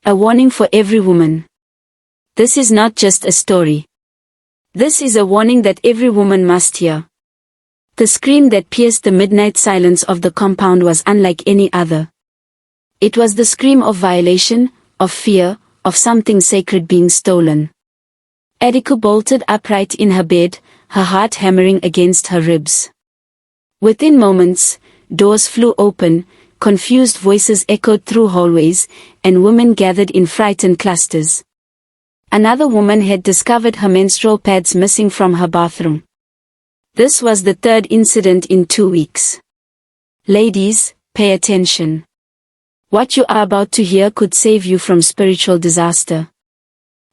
A warning for every woman. This is not just a story. This is a warning that every woman must hear. The scream that pierced the midnight silence of the compound was unlike any other. It was the scream of violation, of fear, of something sacred being stolen. Adaku bolted upright in her bed, her heart hammering against her ribs. Within moments, doors flew open, confused voices echoed through hallways, and women gathered in frightened clusters. Another woman had discovered her menstrual pads missing from her bathroom. This was the third incident in 2 weeks. Ladies, pay attention. What you are about to hear could save you from spiritual disaster.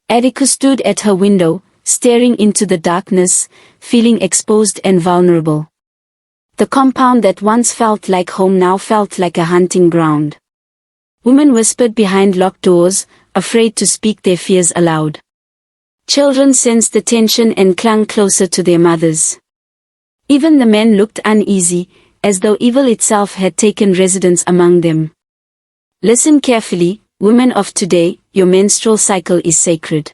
Adaku stood at her window, staring into the darkness, feeling exposed and vulnerable. The compound that once felt like home now felt like a hunting ground. Women whispered behind locked doors, afraid to speak their fears aloud. Children sensed the tension and clung closer to their mothers. Even the men looked uneasy, as though evil itself had taken residence among them. Listen carefully, women of today, your menstrual cycle is sacred.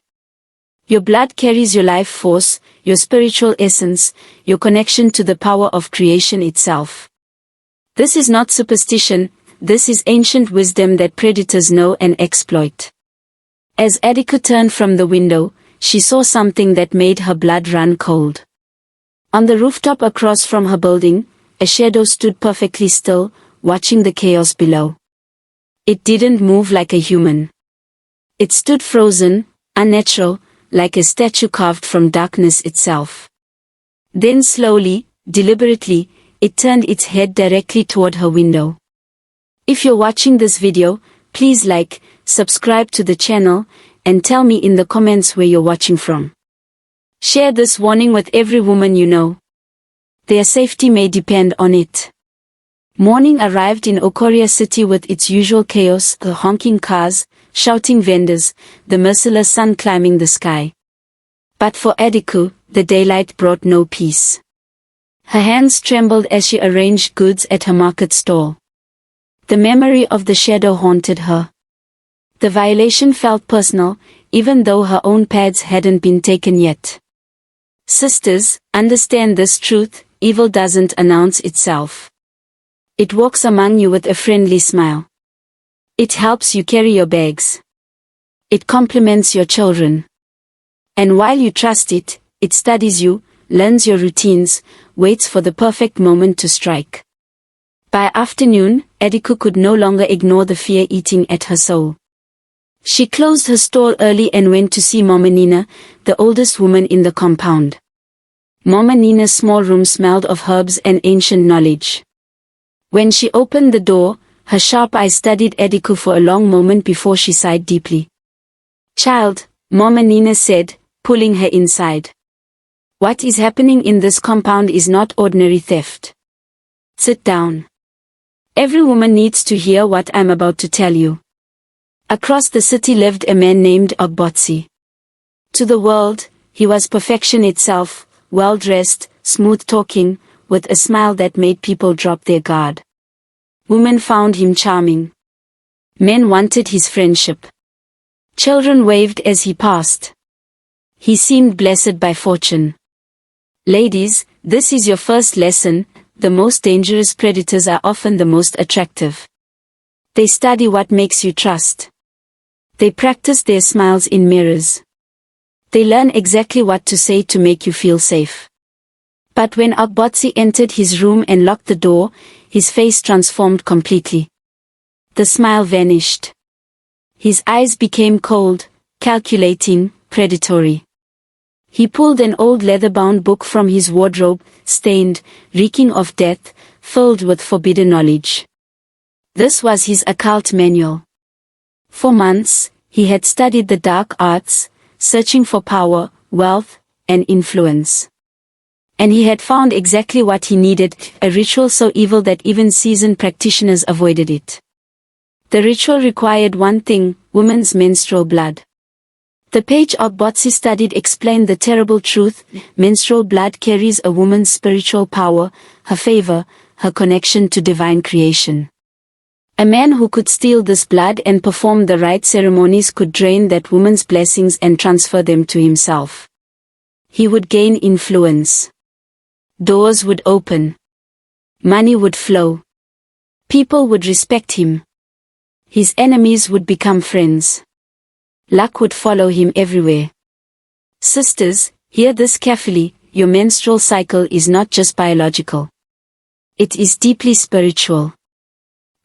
Your blood carries your life force, your spiritual essence, your connection to the power of creation itself. This is not superstition, this is ancient wisdom that predators know and exploit. As Adaku turned from the window, she saw something that made her blood run cold. On the rooftop across from her building, a shadow stood perfectly still, watching the chaos below. It didn't move like a human. It stood frozen, unnatural, like a statue carved from darkness itself. Then slowly, deliberately, it turned its head directly toward her window. If you're watching this video, please like, subscribe to the channel, and tell me in the comments where you're watching from. Share this warning with every woman you know. Their safety may depend on it. Morning arrived in Okorhia city with its usual chaos, the honking cars, shouting vendors, the merciless sun climbing the sky. But for Adaku, the daylight brought no peace. Her hands trembled as she arranged goods at her market stall. The memory of the shadow haunted her. The violation felt personal, even though her own pads hadn't been taken yet. Sisters, understand this truth, evil doesn't announce itself. It walks among you with a friendly smile. It helps you carry your bags. It compliments your children. And while you trust it, it studies you, learns your routines, waits for the perfect moment to strike. By afternoon, Adaku could no longer ignore the fear eating at her soul. She closed her stall early and went to see Mama Nnena, the oldest woman in the compound. Mama Nnena's small room smelled of herbs and ancient knowledge. When she opened the door, her sharp eyes studied Adaku for a long moment before she sighed deeply. "Child," Mama Nnena said, pulling her inside. "What is happening in this compound is not ordinary theft. Sit down. Every woman needs to hear what I'm about to tell you." Across the city lived a man named Ogbazi. To the world, he was perfection itself, well-dressed, smooth-talking, with a smile that made people drop their guard. Women found him charming. Men wanted his friendship. Children waved as he passed. He seemed blessed by fortune. Ladies, this is your first lesson, the most dangerous predators are often the most attractive. They study what makes you trust. They practice their smiles in mirrors. They learn exactly what to say to make you feel safe. But when Ogbazi entered his room and locked the door, his face transformed completely. The smile vanished. His eyes became cold, calculating, predatory. He pulled an old leather-bound book from his wardrobe, stained, reeking of death, filled with forbidden knowledge. This was his occult manual. For months, he had studied the dark arts, searching for power, wealth, and influence. And he had found exactly what he needed, a ritual so evil that even seasoned practitioners avoided it. The ritual required one thing, women's menstrual blood. The page Ogbazi studied explained the terrible truth: menstrual blood carries a woman's spiritual power, her favor, her connection to divine creation. A man who could steal this blood and perform the right ceremonies could drain that woman's blessings and transfer them to himself. He would gain influence. Doors would open. Money would flow. People would respect him. His enemies would become friends. Luck would follow him everywhere. Sisters, hear this carefully, your menstrual cycle is not just biological. It is deeply spiritual.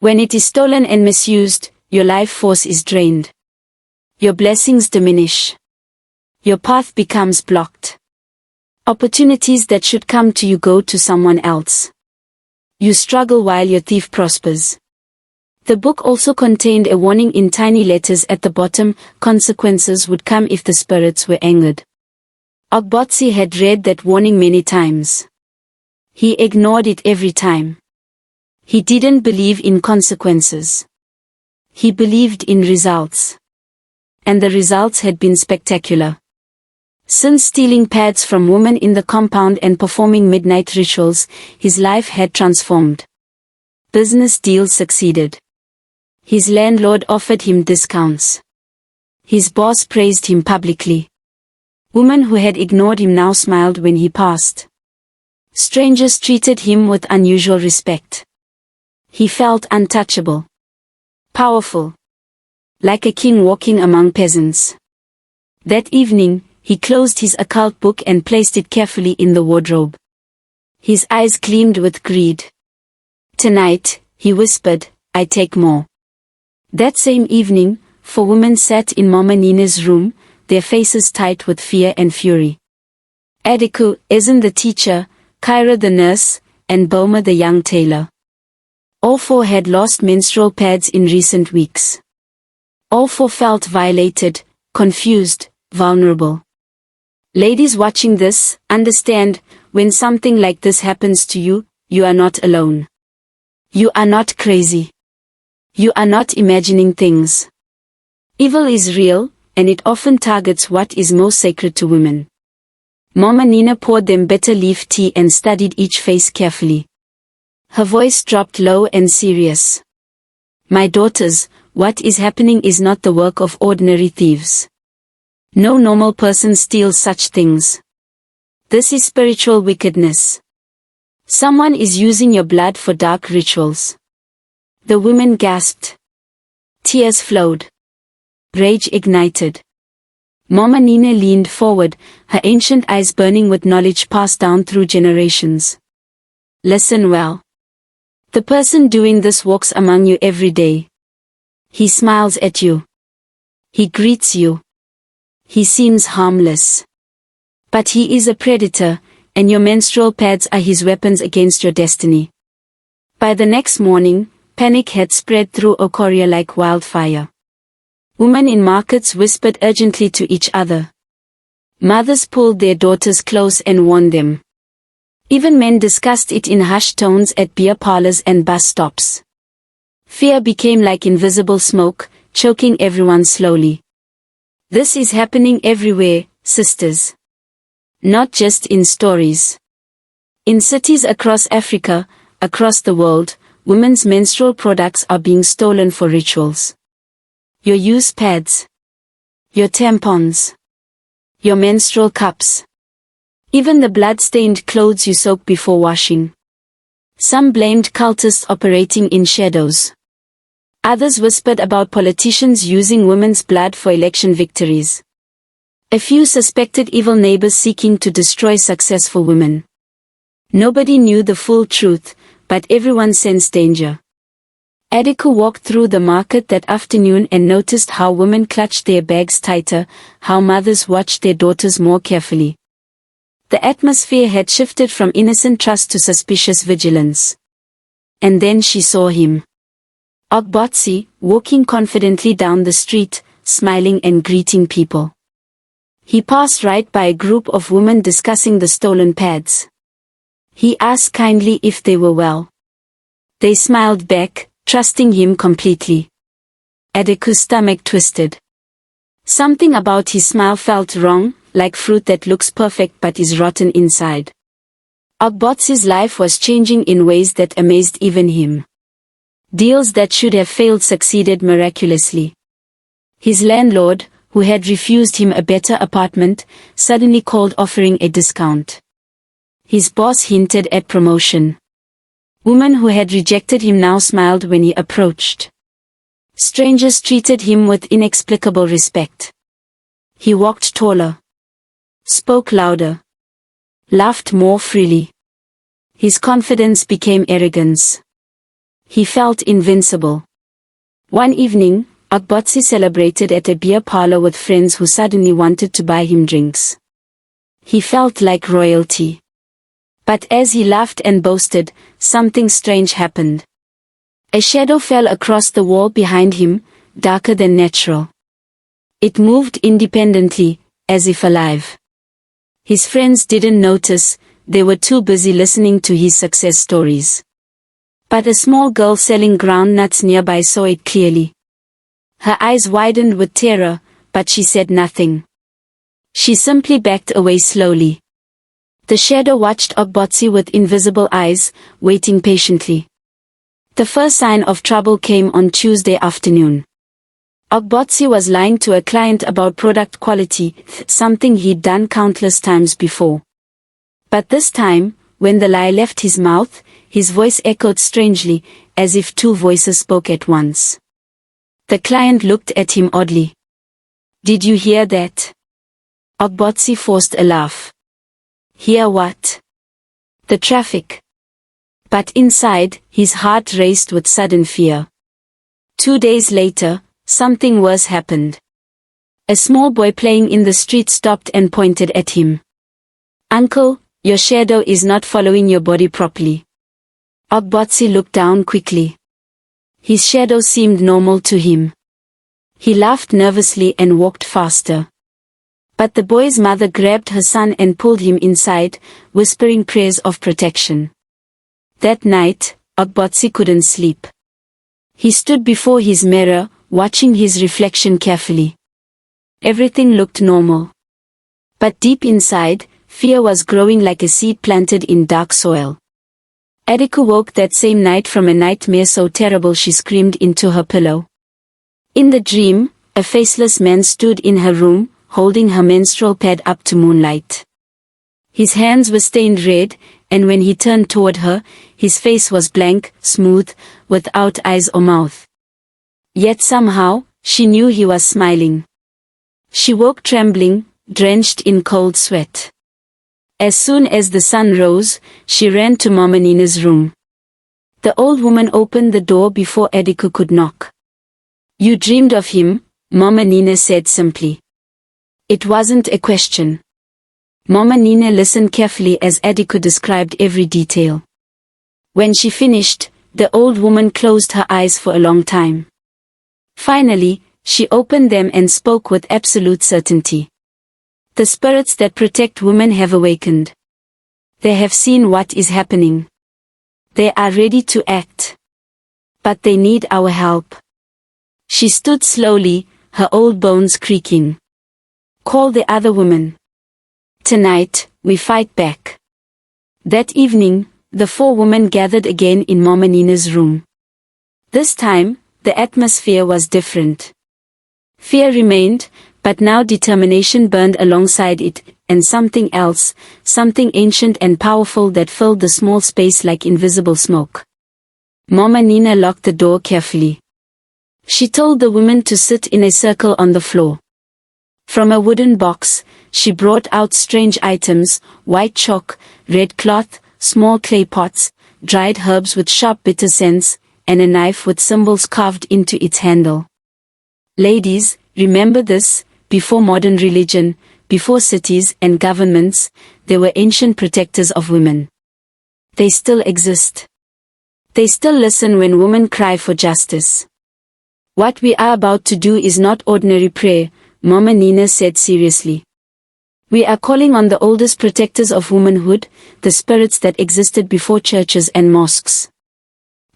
When it is stolen and misused, your life force is drained. Your blessings diminish. Your path becomes blocked. Opportunities that should come to you go to someone else. You struggle while your thief prospers. The book also contained a warning in tiny letters at the bottom: consequences would come if the spirits were angered. Ogbazi had read that warning many times. He ignored it every time. He didn't believe in consequences. He believed in results. And the results had been spectacular. Since stealing pads from women in the compound and performing midnight rituals, his life had transformed. Business deals succeeded. His landlord offered him discounts. His boss praised him publicly. Women who had ignored him now smiled when he passed. Strangers treated him with unusual respect. He felt untouchable. Powerful. Like a king walking among peasants. That evening, he closed his occult book and placed it carefully in the wardrobe. His eyes gleamed with greed. Tonight, he whispered, I take more. That same evening, 4 women sat in Mama Nnena's room, their faces tight with fear and fury. Adaku, Ezen the teacher, Kyra the nurse, and Boma the young tailor. All 4 had lost menstrual pads in recent weeks. All 4 felt violated, confused, vulnerable. Ladies watching this, understand, when something like this happens to you, you are not alone. You are not crazy. You are not imagining things. Evil is real, and it often targets what is most sacred to women. Mama Nnena poured them bitter leaf tea and studied each face carefully. Her voice dropped low and serious. My daughters, what is happening is not the work of ordinary thieves. No normal person steals such things. This is spiritual wickedness. Someone is using your blood for dark rituals. The women gasped. Tears flowed. Rage ignited. Mama Nnena leaned forward, her ancient eyes burning with knowledge passed down through generations. Listen well. The person doing this walks among you every day. He smiles at you. He greets you. He seems harmless. But he is a predator, and your menstrual pads are his weapons against your destiny. By the next morning, panic had spread through Okorhia like wildfire. Women in markets whispered urgently to each other. Mothers pulled their daughters close and warned them. Even men discussed it in hushed tones at beer parlors and bus stops. Fear became like invisible smoke, choking everyone slowly. This is happening everywhere, sisters. Not just in stories. In cities across Africa, across the world, women's menstrual products are being stolen for rituals. Your used pads. Your tampons. Your menstrual cups. Even the blood-stained clothes you soak before washing. Some blamed cultists operating in shadows. Others whispered about politicians using women's blood for election victories. A few suspected evil neighbors seeking to destroy successful women. Nobody knew the full truth, but everyone sensed danger. Adaku walked through the market that afternoon and noticed how women clutched their bags tighter, how mothers watched their daughters more carefully. The atmosphere had shifted from innocent trust to suspicious vigilance. And then she saw him. Ogbazi, walking confidently down the street, smiling and greeting people. He passed right by a group of women discussing the stolen pads. He asked kindly if they were well. They smiled back, trusting him completely. Adaku's stomach twisted. Something about his smile felt wrong, like fruit that looks perfect but is rotten inside. Ogbazi's life was changing in ways that amazed even him. Deals that should have failed succeeded miraculously. His landlord, who had refused him a better apartment, suddenly called offering a discount. His boss hinted at promotion. Women who had rejected him now smiled when he approached. Strangers treated him with inexplicable respect. He walked taller, spoke louder, laughed more freely. His confidence became arrogance. He felt invincible. One evening, Ogbazi celebrated at a beer parlor with friends who suddenly wanted to buy him drinks. He felt like royalty. But as he laughed and boasted, something strange happened. A shadow fell across the wall behind him, darker than natural. It moved independently, as if alive. His friends didn't notice, they were too busy listening to his success stories. But a small girl selling groundnuts nearby saw it clearly. Her eyes widened with terror, but she said nothing. She simply backed away slowly. The shadow watched Ogbazi with invisible eyes, waiting patiently. The first sign of trouble came on Tuesday afternoon. Ogbazi was lying to a client about product quality, something he'd done countless times before. But this time, when the lie left his mouth, his voice echoed strangely, as if two voices spoke at once. The client looked at him oddly. "Did you hear that?" Ogbazi forced a laugh. "Hear what?" "The traffic." But inside, his heart raced with sudden fear. 2 days later, something worse happened. A small boy playing in the street stopped and pointed at him. "Uncle, your shadow is not following your body properly." Ogbazi looked down quickly. His shadow seemed normal to him. He laughed nervously and walked faster. But the boy's mother grabbed her son and pulled him inside, whispering prayers of protection. That night, Ogbazi couldn't sleep. He stood before his mirror, watching his reflection carefully. Everything looked normal. But deep inside, fear was growing like a seed planted in dark soil. Adaku woke that same night from a nightmare so terrible she screamed into her pillow. In the dream, a faceless man stood in her room, holding her menstrual pad up to moonlight. His hands were stained red, and when he turned toward her, his face was blank, smooth, without eyes or mouth. Yet somehow, she knew he was smiling. She woke trembling, drenched in cold sweat. As soon as the sun rose, she ran to Mama Nnena's room. The old woman opened the door before Adaku could knock. "You dreamed of him," Mama Nnena said simply. It wasn't a question. Mama Nnena listened carefully as Adaku described every detail. When she finished, the old woman closed her eyes for a long time. Finally, she opened them and spoke with absolute certainty. "The spirits that protect women have awakened. They have seen what is happening. They are ready to act. But they need our help." She stood slowly, her old bones creaking. "Call the other woman. Tonight, we fight back." That evening, the 4 women gathered again in Mama Nnena's room. This time, the atmosphere was different. Fear remained, but now determination burned alongside it, and something else, something ancient and powerful that filled the small space like invisible smoke. Mama Nnena locked the door carefully. She told the women to sit in a circle on the floor. From a wooden box, she brought out strange items, white chalk, red cloth, small clay pots, dried herbs with sharp bitter scents, and a knife with symbols carved into its handle. "Ladies, remember this, before modern religion, before cities and governments, there were ancient protectors of women. They still exist. They still listen when women cry for justice. What we are about to do is not ordinary prayer," Mama Nnena said seriously. "We are calling on the oldest protectors of womanhood, the spirits that existed before churches and mosques.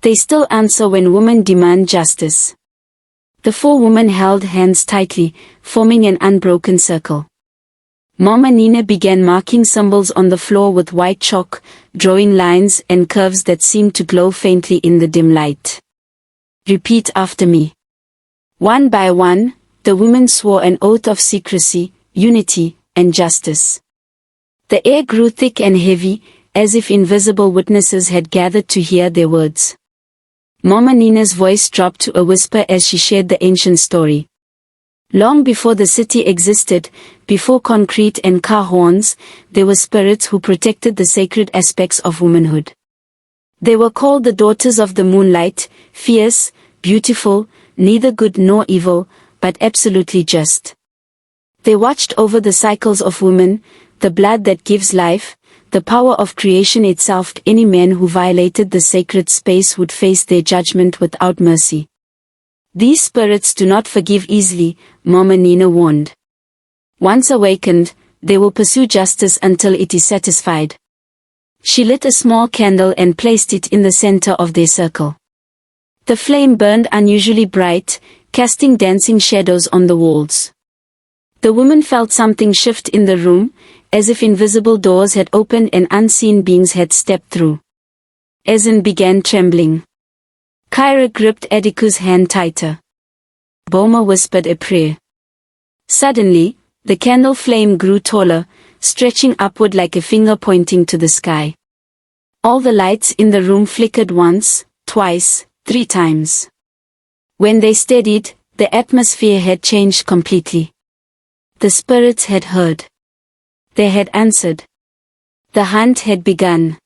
They still answer when women demand justice." The 4 women held hands tightly, forming an unbroken circle. Mama Nnena began marking symbols on the floor with white chalk, drawing lines and curves that seemed to glow faintly in the dim light. Repeat after me. One by one, the women swore an oath of secrecy, unity, and justice. The air grew thick and heavy, as if invisible witnesses had gathered to hear their words. Mama Nnena's voice dropped to a whisper as she shared the ancient story. Long before the city existed, before concrete and car horns, there were spirits who protected the sacred aspects of womanhood. They were called the daughters of the moonlight, fierce, beautiful, neither good nor evil, but absolutely just. They watched over the cycles of women, the blood that gives life, the power of creation itself. Any man who violated the sacred space would face their judgment without mercy. These spirits do not forgive easily, Mama Nnena warned. Once awakened, they will pursue justice until it is satisfied. She lit a small candle and placed it in the center of their circle. The flame burned unusually bright, casting dancing shadows on the walls. The woman felt something shift in the room, as if invisible doors had opened and unseen beings had stepped through. Ezen began trembling. Kyra gripped Adaku's hand tighter. Boma whispered a prayer. Suddenly, the candle flame grew taller, stretching upward like a finger pointing to the sky. All the lights in the room flickered once, twice, 3 times. When they steadied, the atmosphere had changed completely. The spirits had heard. They had answered. The hunt had begun.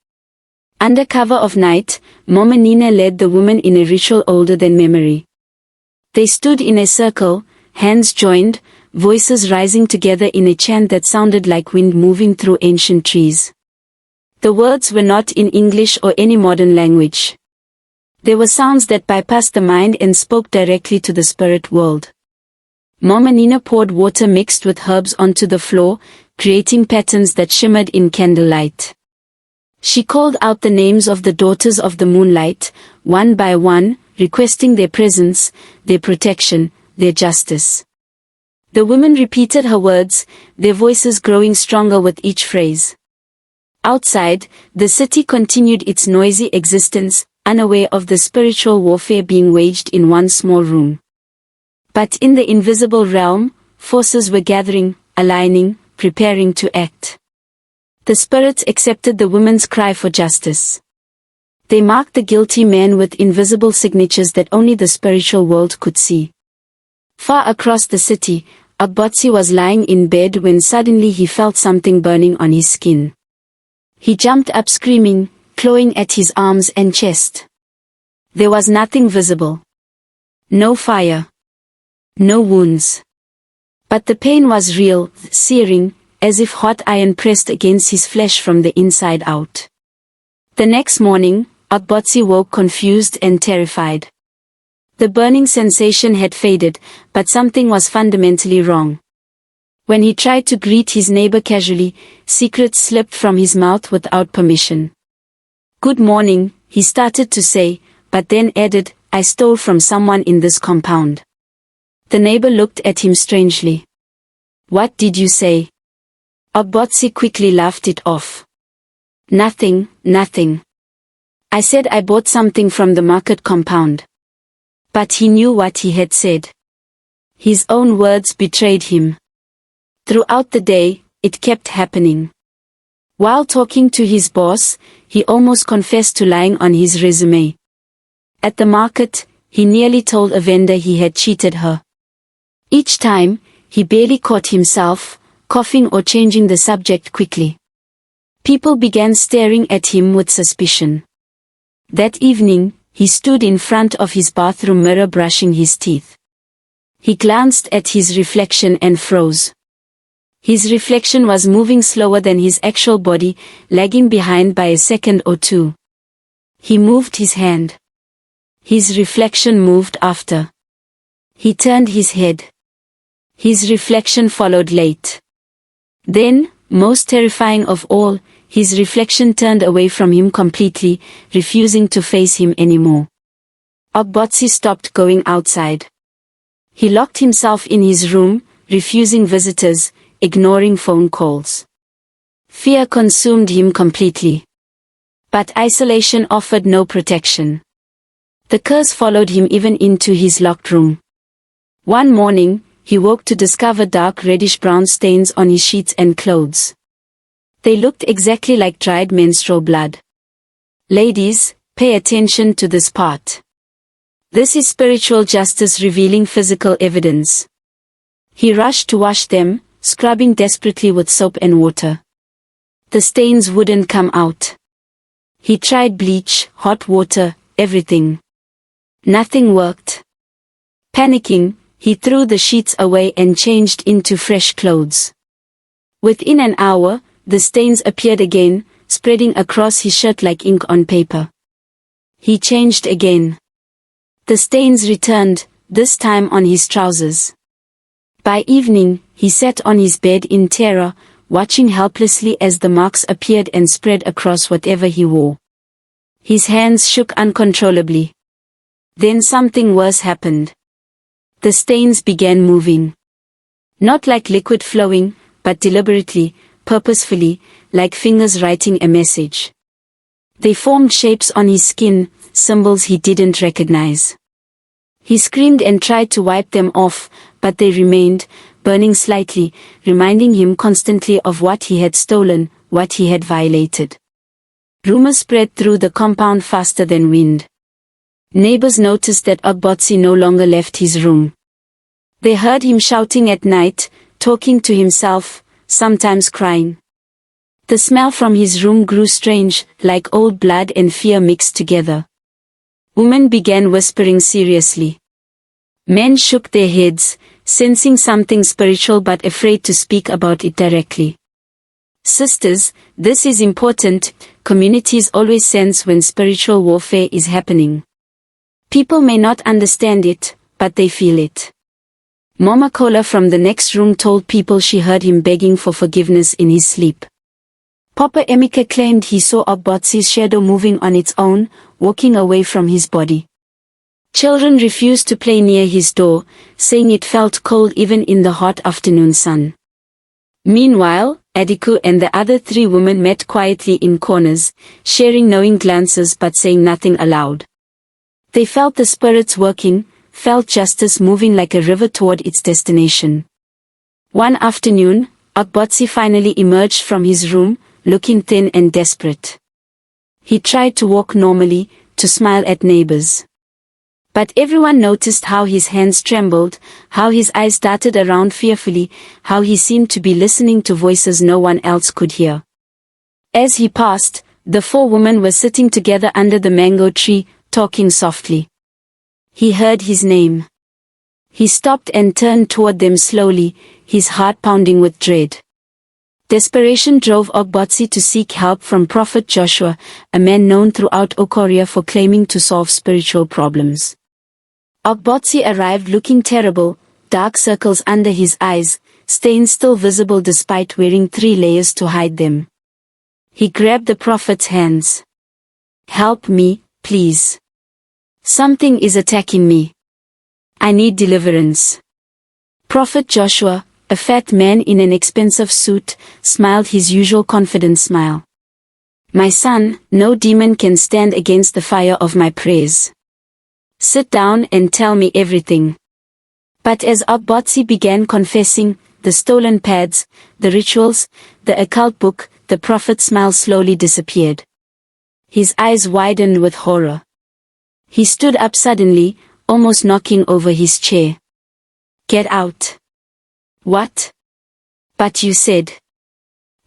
Under cover of night, Mama Nnena led the women in a ritual older than memory. They stood in a circle, hands joined, voices rising together in a chant that sounded like wind moving through ancient trees. The words were not in English or any modern language. They were sounds that bypassed the mind and spoke directly to the spirit world. Mama Nnena poured water mixed with herbs onto the floor, creating patterns that shimmered in candlelight. She called out the names of the daughters of the moonlight, one by one, requesting their presence, their protection, their justice. The women repeated her words, their voices growing stronger with each phrase. Outside, the city continued its noisy existence, unaware of the spiritual warfare being waged in one small room. But in the invisible realm, forces were gathering, aligning, preparing to act. The spirits accepted the women's cry for justice. They marked the guilty man with invisible signatures that only the spiritual world could see. Far across the city, Ogbazi was lying in bed when suddenly he felt something burning on his skin. He jumped up screaming, clawing at his arms and chest. There was nothing visible. No fire. No wounds. But the pain was real, searing, as if hot iron pressed against his flesh from the inside out. The next morning, Ogbazi woke confused and terrified. The burning sensation had faded, but something was fundamentally wrong. When he tried to greet his neighbor casually, secrets slipped from his mouth without permission. "Good morning," he started to say, but then added, "I stole from someone in this compound." The neighbor looked at him strangely. "What did you say?" Ogbazi quickly laughed it off. "Nothing, nothing. I said I bought something from the market compound." But he knew what he had said. His own words betrayed him. Throughout the day, it kept happening. While talking to his boss, he almost confessed to lying on his resume. At the market, he nearly told a vendor he had cheated her. Each time, he barely caught himself, coughing or changing the subject quickly. People began staring at him with suspicion. That evening, he stood in front of his bathroom mirror brushing his teeth. He glanced at his reflection and froze. His reflection was moving slower than his actual body, lagging behind by a second or two. He moved his hand. His reflection moved after. He turned his head. His reflection followed late. Then, most terrifying of all, his reflection turned away from him completely, refusing to face him anymore. Ogbazi stopped going outside. He locked himself in his room, refusing visitors, ignoring phone calls. Fear consumed him completely. But isolation offered no protection. The curse followed him even into his locked room. One morning, he woke to discover dark reddish-brown stains on his sheets and clothes. They looked exactly like dried menstrual blood. Ladies, pay attention to this part. This is spiritual justice revealing physical evidence. He rushed to wash them, scrubbing desperately with soap and water. The stains wouldn't come out. He tried bleach, hot water, everything. Nothing worked. Panicking, he threw the sheets away and changed into fresh clothes. Within an hour, the stains appeared again, spreading across his shirt like ink on paper. He changed again. The stains returned, this time on his trousers. By evening, he sat on his bed in terror, watching helplessly as the marks appeared and spread across whatever he wore. His hands shook uncontrollably. Then something worse happened. The stains began moving. Not like liquid flowing, but deliberately, purposefully, like fingers writing a message. They formed shapes on his skin, symbols he didn't recognize. He screamed and tried to wipe them off, but they remained, burning slightly, reminding him constantly of what he had stolen, what he had violated. Rumors spread through the compound faster than wind. Neighbors noticed that Ogbazi no longer left his room. They heard him shouting at night, talking to himself, sometimes crying. The smell from his room grew strange, like old blood and fear mixed together. Women began whispering seriously. Men shook their heads, sensing something spiritual but afraid to speak about it directly. Sisters, this is important. Communities always sense when spiritual warfare is happening. People may not understand it, but they feel it. Mama Kola from the next room told people she heard him begging for forgiveness in his sleep. Papa Emeka claimed he saw Ogbazi's shadow moving on its own, walking away from his body. Children refused to play near his door, saying it felt cold even in the hot afternoon sun. Meanwhile, Adaku and the other 3 women met quietly in corners, sharing knowing glances but saying nothing aloud. They felt the spirits working, felt justice moving like a river toward its destination. One afternoon, Ogbazi finally emerged from his room, looking thin and desperate. He tried to walk normally, to smile at neighbors. But everyone noticed how his hands trembled, how his eyes darted around fearfully, how he seemed to be listening to voices no one else could hear. As he passed, the 4 women were sitting together under the mango tree, talking softly. He heard his name. He stopped and turned toward them slowly, his heart pounding with dread. Desperation drove Ogbazi to seek help from Prophet Joshua, a man known throughout Okorhia for claiming to solve spiritual problems. Ogbazi arrived looking terrible, dark circles under his eyes, stains still visible despite wearing 3 layers to hide them. He grabbed the prophet's hands. "Help me, please. Something is attacking me. I need deliverance." Prophet Joshua, a fat man in an expensive suit, smiled his usual confident smile. "My son, no demon can stand against the fire of my prayers. Sit down and tell me everything." But as Ogbazi began confessing, the stolen pads, the rituals, the occult book, the prophet's smile slowly disappeared. His eyes widened with horror. He stood up suddenly, almost knocking over his chair. "Get out." "What?" "But you said."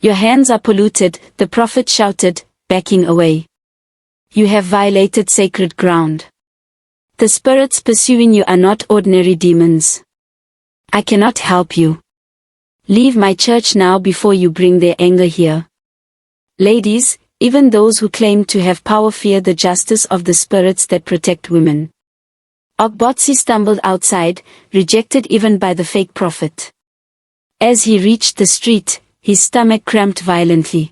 "Your hands are polluted," the prophet shouted, backing away. "You have violated sacred ground. The spirits pursuing you are not ordinary demons. I cannot help you. Leave my church now before you bring their anger here." Ladies, even those who claim to have power fear the justice of the spirits that protect women. Ogbazi stumbled outside, rejected even by the fake prophet. As he reached the street, his stomach cramped violently.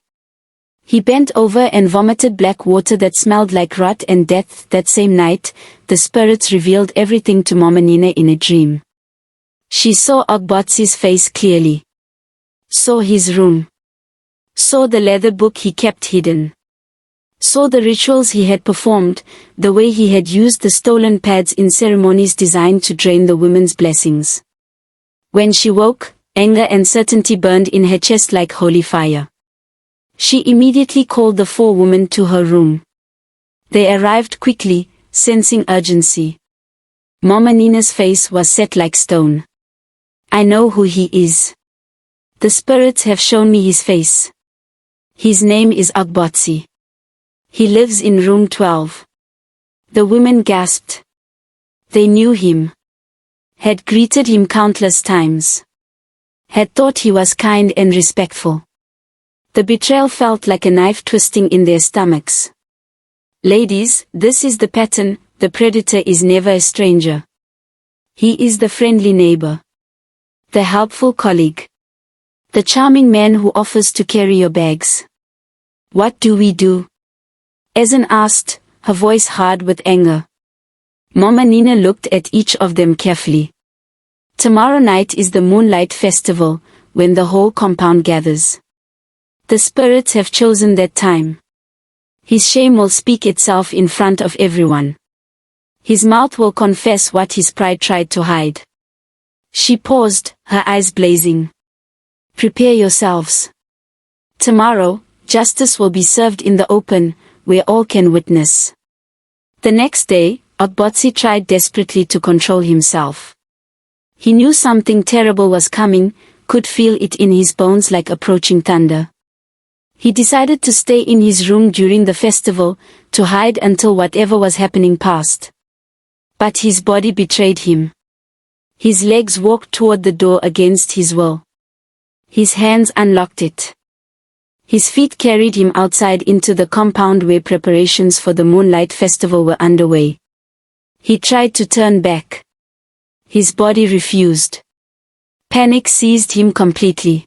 He bent over and vomited black water that smelled like rot and death. That same night, the spirits revealed everything to Mama Nnena in a dream. She saw Ogbazi's face clearly. Saw his room. Saw the leather book he kept hidden. saw the rituals he had performed, the way he had used the stolen pads in ceremonies designed to drain the women's blessings. When she woke, anger and certainty burned in her chest like holy fire. She immediately called the four women to her room. They arrived quickly, sensing urgency. Mama Nnena's face was set like stone. I know who he is. The spirits have shown me his face. His name is Ogbazi. He lives in room 12. The women gasped. They knew him. Had greeted him countless times. Had thought he was kind and respectful. The betrayal felt like a knife twisting in their stomachs. Ladies, this is the pattern, the predator is never a stranger. He is the friendly neighbor. The helpful colleague. The charming man who offers to carry your bags. What do we do? Ezen asked, her voice hard with anger. Mama Nnena looked at each of them carefully. Tomorrow night is the Moonlight Festival, when the whole compound gathers. The spirits have chosen that time. His shame will speak itself in front of everyone. His mouth will confess what his pride tried to hide. She paused, her eyes blazing. Prepare yourselves. Tomorrow, justice will be served in the open, where all can witness. The next day, Ogbazi tried desperately to control himself. He knew something terrible was coming, could feel it in his bones like approaching thunder. He decided to stay in his room during the festival, to hide until whatever was happening passed. But his body betrayed him. His legs walked toward the door against his will. His hands unlocked it. His feet carried him outside into the compound where preparations for the Moonlight Festival were underway. He tried to turn back. His body refused. Panic seized him completely.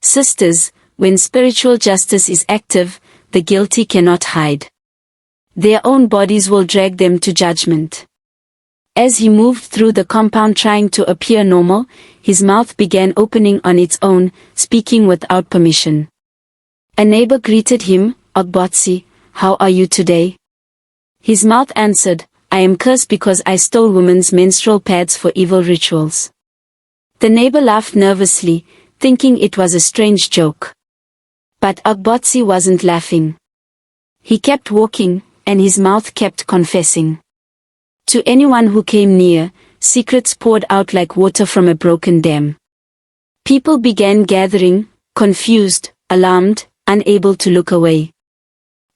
Sisters, when spiritual justice is active, the guilty cannot hide. Their own bodies will drag them to judgment. As he moved through the compound trying to appear normal, his mouth began opening on its own, speaking without permission. A neighbor greeted him, Ogbazi, how are you today? His mouth answered, I am cursed because I stole women's menstrual pads for evil rituals. The neighbor laughed nervously, thinking it was a strange joke. But Ogbazi wasn't laughing. He kept walking, and his mouth kept confessing. To anyone who came near, secrets poured out like water from a broken dam. People began gathering, confused, alarmed, unable to look away.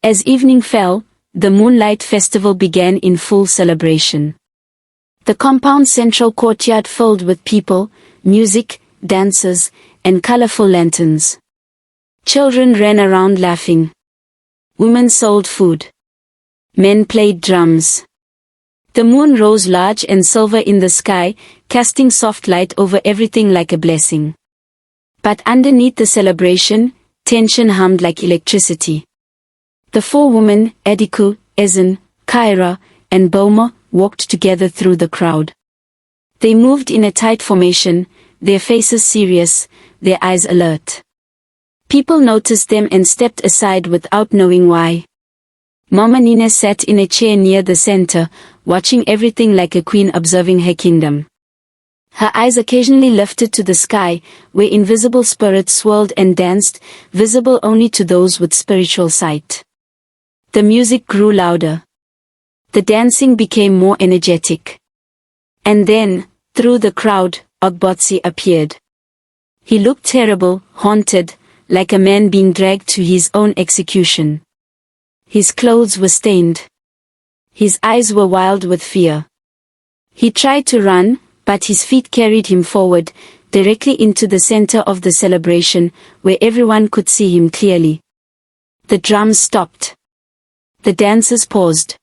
As evening fell, the Moonlight Festival began in full celebration. The compound's central courtyard filled with people, music, dancers, and colorful lanterns. Children ran around laughing. Women sold food. Men played drums. The moon rose large and silver in the sky, casting soft light over everything like a blessing. But underneath the celebration, tension hummed like electricity. The four women, Adaku, Ezen, Kyra, and Boma, walked together through the crowd. They moved in a tight formation, their faces serious, their eyes alert. People noticed them and stepped aside without knowing why. Mama Nnena sat in a chair near the center, watching everything like a queen observing her kingdom. Her eyes occasionally lifted to the sky, where invisible spirits swirled and danced, visible only to those with spiritual sight. The music grew louder. The dancing became more energetic. And then, through the crowd, Ogbazi appeared. He looked terrible, haunted, like a man being dragged to his own execution. His clothes were stained. His eyes were wild with fear. He tried to run, but his feet carried him forward, directly into the center of the celebration, where everyone could see him clearly. The drums stopped. The dancers paused.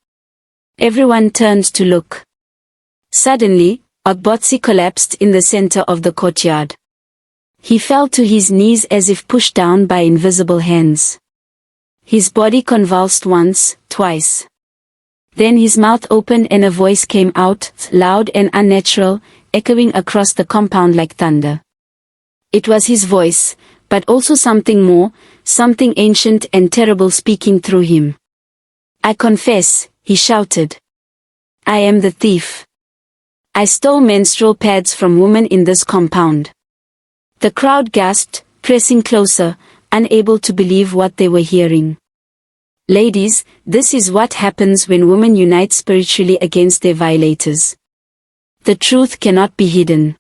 Everyone turned to look. Suddenly, Ogbazi collapsed in the center of the courtyard. He fell to his knees as if pushed down by invisible hands. His body convulsed once, twice. Then his mouth opened and a voice came out, loud and unnatural, echoing across the compound like thunder. It was his voice, but also something more, something ancient and terrible speaking through him. "I confess," he shouted. "I am the thief. I stole menstrual pads from women in this compound." The crowd gasped, pressing closer, unable to believe what they were hearing. Ladies, this is what happens when women unite spiritually against their violators. The truth cannot be hidden.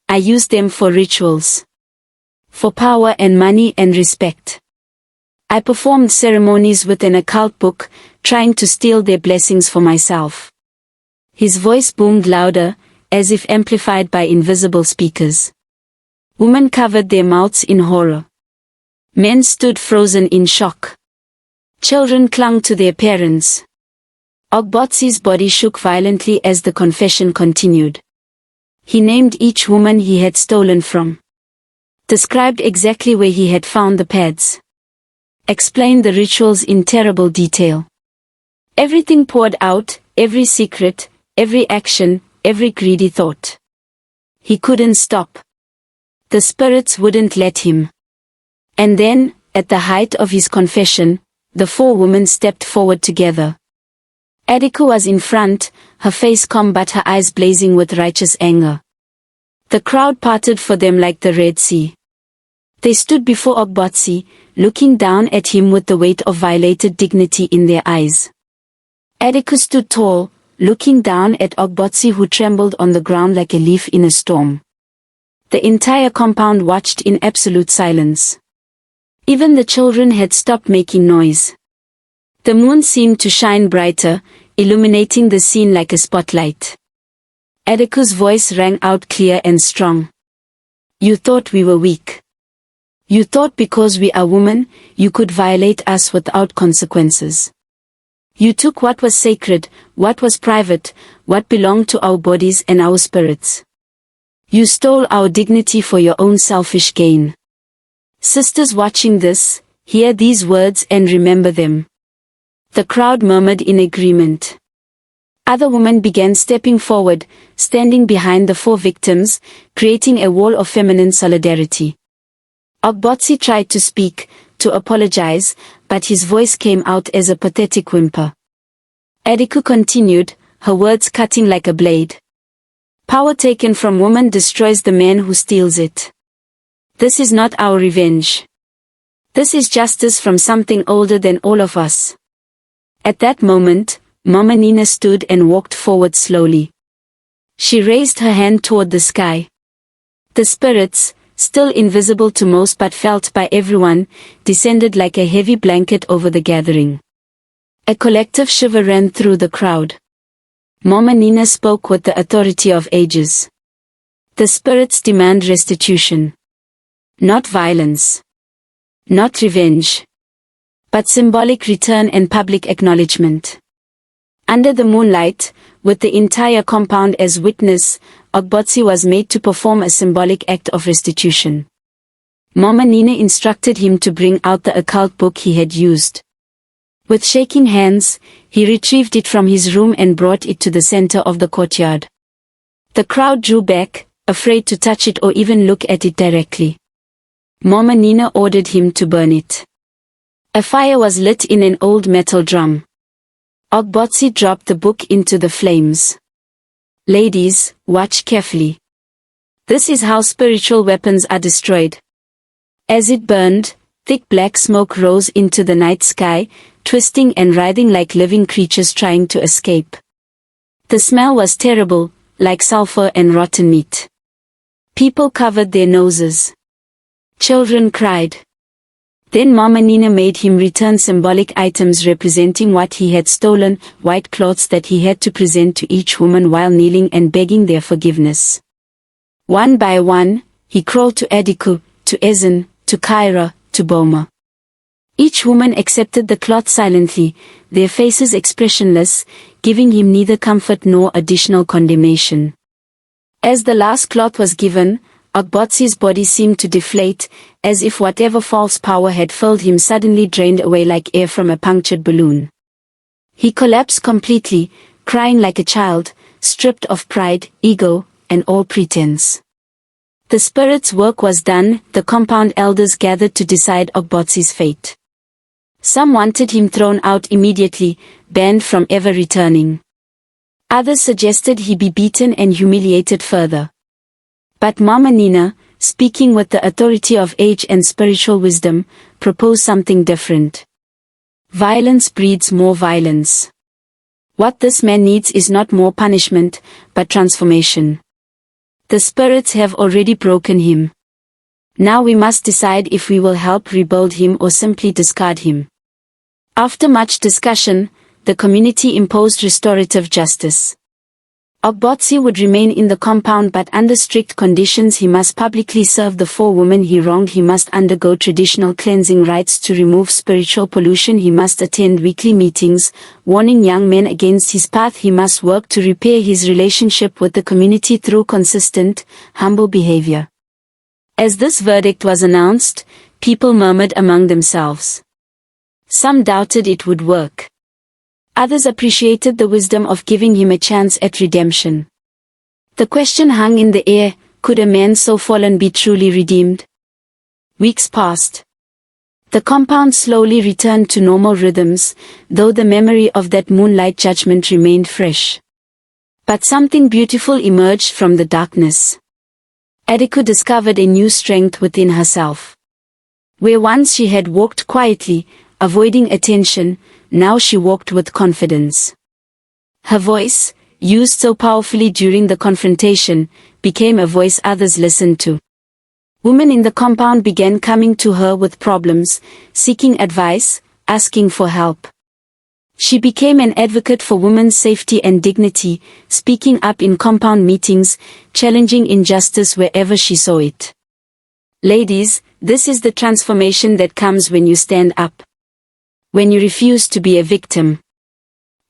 I use them for rituals. For power and money and respect. I performed ceremonies with an occult book, trying to steal their blessings for myself. His voice boomed louder, as if amplified by invisible speakers. Women covered their mouths in horror. Men stood frozen in shock. Children clung to their parents. Ogbazi's body shook violently as the confession continued. He named each woman he had stolen from. Described exactly where he had found the pads. Explained the rituals in terrible detail. Everything poured out, every secret, every action, every greedy thought. He couldn't stop. The spirits wouldn't let him. And then, at the height of his confession, the four women stepped forward together. Adaku was in front, her face calm but her eyes blazing with righteous anger. The crowd parted for them like the Red Sea. They stood before Ogbazi, looking down at him with the weight of violated dignity in their eyes. Adaku stood tall, looking down at Ogbazi, who trembled on the ground like a leaf in a storm. The entire compound watched in absolute silence. Even the children had stopped making noise. The moon seemed to shine brighter, illuminating the scene like a spotlight. Adaku's voice rang out clear and strong. "You thought we were weak. You thought because we are women, you could violate us without consequences. You took what was sacred, what was private, what belonged to our bodies and our spirits. You stole our dignity for your own selfish gain." Sisters watching this, hear these words and remember them. The crowd murmured in agreement. Other women began stepping forward, standing behind the four victims, creating a wall of feminine solidarity. Ogbazi tried to speak, to apologize, but his voice came out as a pathetic whimper. Adaku continued, her words cutting like a blade. "Power taken from woman destroys the man who steals it. This is not our revenge. This is justice from something older than all of us." At that moment, Mama Nnena stood and walked forward slowly. She raised her hand toward the sky. The spirits, still invisible to most but felt by everyone, descended like a heavy blanket over the gathering. A collective shiver ran through the crowd. Mama Nnena spoke with the authority of ages. "The spirits demand restitution. Not violence. Not revenge. But symbolic return and public acknowledgement." Under the moonlight, with the entire compound as witness, Ogbazi was made to perform a symbolic act of restitution. Mama Nnena instructed him to bring out the occult book he had used. With shaking hands, he retrieved it from his room and brought it to the center of the courtyard. The crowd drew back, afraid to touch it or even look at it directly. Mama Nnena ordered him to burn it. A fire was lit in an old metal drum. Ogbazi dropped the book into the flames. "Ladies, watch carefully. This is how spiritual weapons are destroyed." As it burned, thick black smoke rose into the night sky, twisting and writhing like living creatures trying to escape. The smell was terrible, like sulfur and rotten meat. People covered their noses. Children cried. Then Mama Nnena made him return symbolic items representing what he had stolen, white cloths that he had to present to each woman while kneeling and begging their forgiveness. One by one, he crawled to Adaku, to Ezen, to Kyra, to Boma. Each woman accepted the cloth silently, their faces expressionless, giving him neither comfort nor additional condemnation. As the last cloth was given, Ogbazi's body seemed to deflate, as if whatever false power had filled him suddenly drained away like air from a punctured balloon. He collapsed completely, crying like a child, stripped of pride, ego, and all pretense. The spirit's work was done, the compound elders gathered to decide Ogbazi's fate. Some wanted him thrown out immediately, banned from ever returning. Others suggested he be beaten and humiliated further. But Mama Nnena, speaking with the authority of age and spiritual wisdom, proposed something different. Violence breeds more violence. What this man needs is not more punishment, but transformation. The spirits have already broken him. Now we must decide if we will help rebuild him or simply discard him. After much discussion, the community imposed restorative justice. Ogbazi would remain in the compound, but under strict conditions. He must publicly serve the 4 women he wronged. He must undergo traditional cleansing rites to remove spiritual pollution. He must attend weekly meetings, warning young men against his path. He must work to repair his relationship with the community through consistent, humble behavior. As this verdict was announced, people murmured among themselves. Some doubted it would work. Others appreciated the wisdom of giving him a chance at redemption. The question hung in the air, could a man so fallen be truly redeemed? Weeks passed. The compound slowly returned to normal rhythms, though the memory of that moonlight judgment remained fresh. But something beautiful emerged from the darkness. Adaku discovered a new strength within herself. Where once she had walked quietly, avoiding attention, now she walked with confidence. Her voice, used so powerfully during the confrontation, became a voice others listened to. Women in the compound began coming to her with problems, seeking advice, asking for help. She became an advocate for women's safety and dignity, speaking up in compound meetings, challenging injustice wherever she saw it. Ladies, this is the transformation that comes when you stand up. When you refuse to be a victim.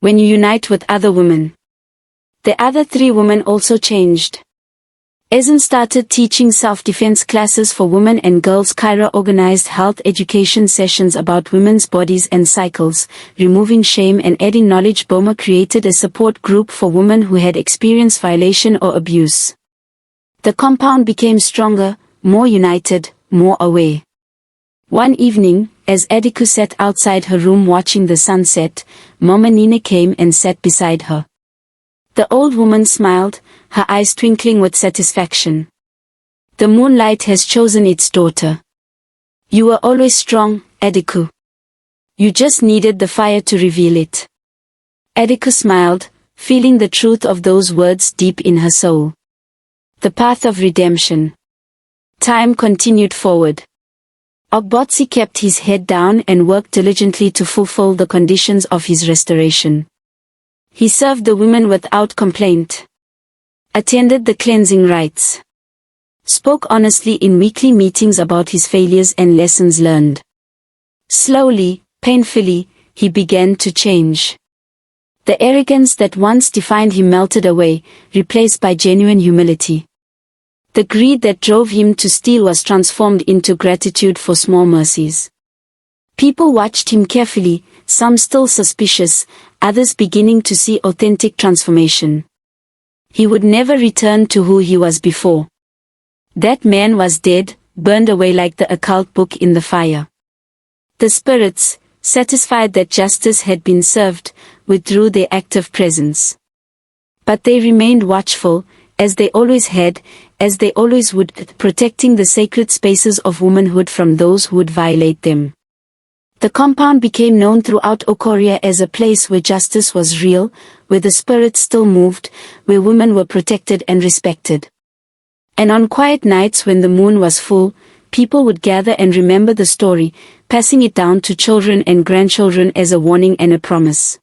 When you unite with other women. The other 3 women also changed. Ezen started teaching self-defense classes for women and girls. Kyra organized health education sessions about women's bodies and cycles, removing shame and adding knowledge. Boma created a support group for women who had experienced violation or abuse. The compound became stronger, more united, more aware. One evening, as Adaku sat outside her room watching the sunset, Mama Nnena came and sat beside her. The old woman smiled, her eyes twinkling with satisfaction. The moonlight has chosen its daughter. You were always strong, Adaku. You just needed the fire to reveal it. Adaku smiled, feeling the truth of those words deep in her soul. The path of redemption. Time continued forward. Ogbazi kept his head down and worked diligently to fulfill the conditions of his restoration. He served the women without complaint. Attended the cleansing rites. Spoke honestly in weekly meetings about his failures and lessons learned. Slowly, painfully, he began to change. The arrogance that once defined him melted away, replaced by genuine humility. The greed that drove him to steal was transformed into gratitude for small mercies. People watched him carefully, some still suspicious, others beginning to see authentic transformation. He would never return to who he was before. That man was dead, burned away like the occult book in the fire. The spirits, satisfied that justice had been served, withdrew their active presence. But they remained watchful, as they always had, as they always would, protecting the sacred spaces of womanhood from those who would violate them. The compound became known throughout Okorhia as a place where justice was real, where the spirits still moved, where women were protected and respected. And on quiet nights when the moon was full, people would gather and remember the story, passing it down to children and grandchildren as a warning and a promise.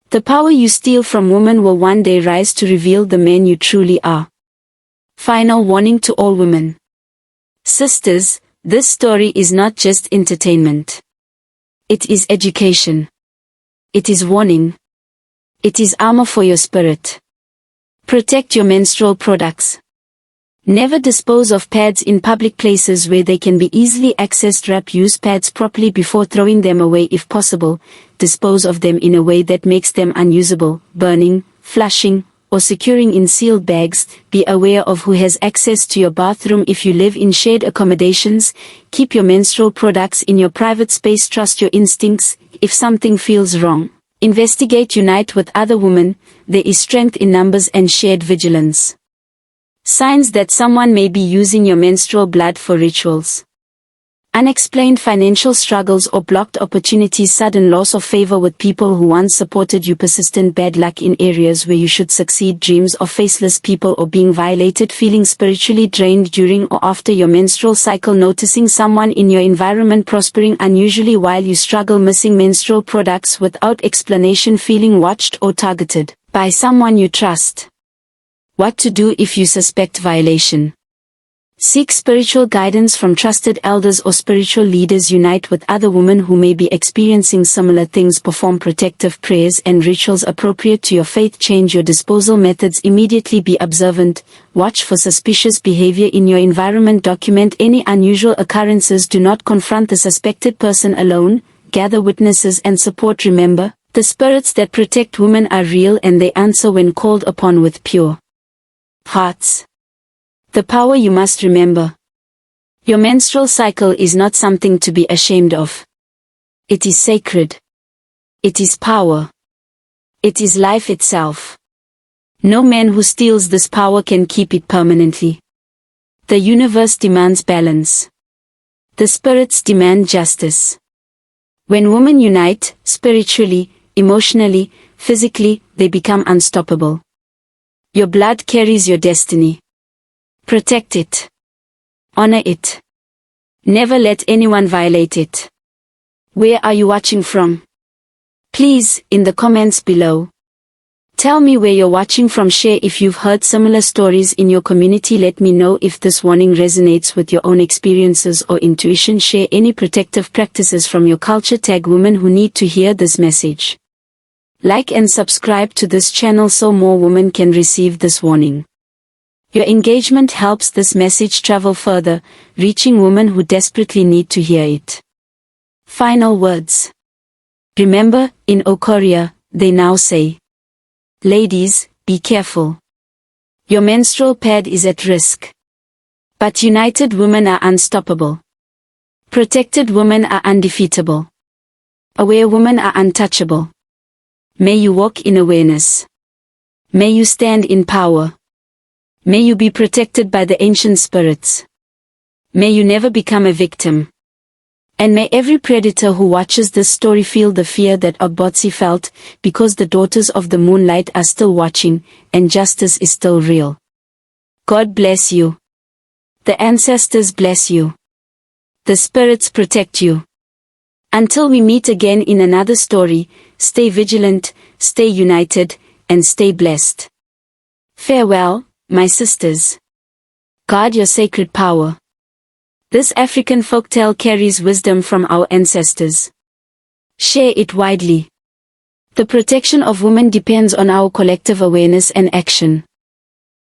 The power you steal from women will one day rise to reveal the men you truly are. Final warning to all women. Sisters, this story is not just entertainment. It is education. It is warning. It is armor for your spirit. Protect your menstrual products. Never dispose of pads in public places where they can be easily accessed. Use pads properly before throwing them away if possible. Dispose of them in a way that makes them unusable, burning, flushing, or securing in sealed bags. Be aware of who has access to your bathroom if you live in shared accommodations. Keep your menstrual products in your private space. Trust your instincts. If something feels wrong, investigate. Unite with other women. There is strength in numbers and shared vigilance. Signs that someone may be using your menstrual blood for rituals. Unexplained financial struggles or blocked opportunities. Sudden loss of favor with people who once supported you. Persistent bad luck in areas where you should succeed. Dreams of faceless people or being violated. Feeling spiritually drained during or after your menstrual cycle. Noticing someone in your environment prospering unusually while you struggle. Missing menstrual products without explanation. Feeling watched or targeted by someone you trust. What to do if you suspect violation. Seek spiritual guidance from trusted elders or spiritual leaders. Unite with other women who may be experiencing similar things. Perform protective prayers and rituals appropriate to your faith. Change your disposal methods immediately. Be observant. Watch for suspicious behavior in your environment. Document any unusual occurrences. Do not confront the suspected person alone. Gather witnesses and support. Remember, the spirits that protect women are real and they answer when called upon with pure hearts. The power. You must remember, your menstrual cycle is not something to be ashamed of. It is sacred. It is power. It is life itself. No man who steals this power can keep it permanently. The universe demands balance. The spirits demand justice. When women unite, spiritually, emotionally, physically, they become unstoppable. Your blood carries your destiny. Protect it. Honor it. Never let anyone violate it. Where are you watching from? Please, in the comments below, tell me where you're watching from. Share if you've heard similar stories in your community. Let me know if this warning resonates with your own experiences or intuition. Share any protective practices from your culture. Tag women who need to hear this message. Like and subscribe to this channel so more women can receive this warning. Your engagement helps this message travel further, reaching women who desperately need to hear it. Final words. Remember, in Okorhia, they now say, ladies, be careful. Your menstrual pad is at risk. But united women are unstoppable. Protected women are undefeatable. Aware women are untouchable. May you walk in awareness. May you stand in power. May you be protected by the ancient spirits. May you never become a victim. And may every predator who watches this story feel the fear that Ogbazi felt, because the daughters of the moonlight are still watching, and justice is still real. God bless you. The ancestors bless you. The spirits protect you. Until we meet again in another story, stay vigilant, stay united, and stay blessed. Farewell, my sisters. Guard your sacred power. This African folktale carries wisdom from our ancestors. Share it widely. The protection of women depends on our collective awareness and action.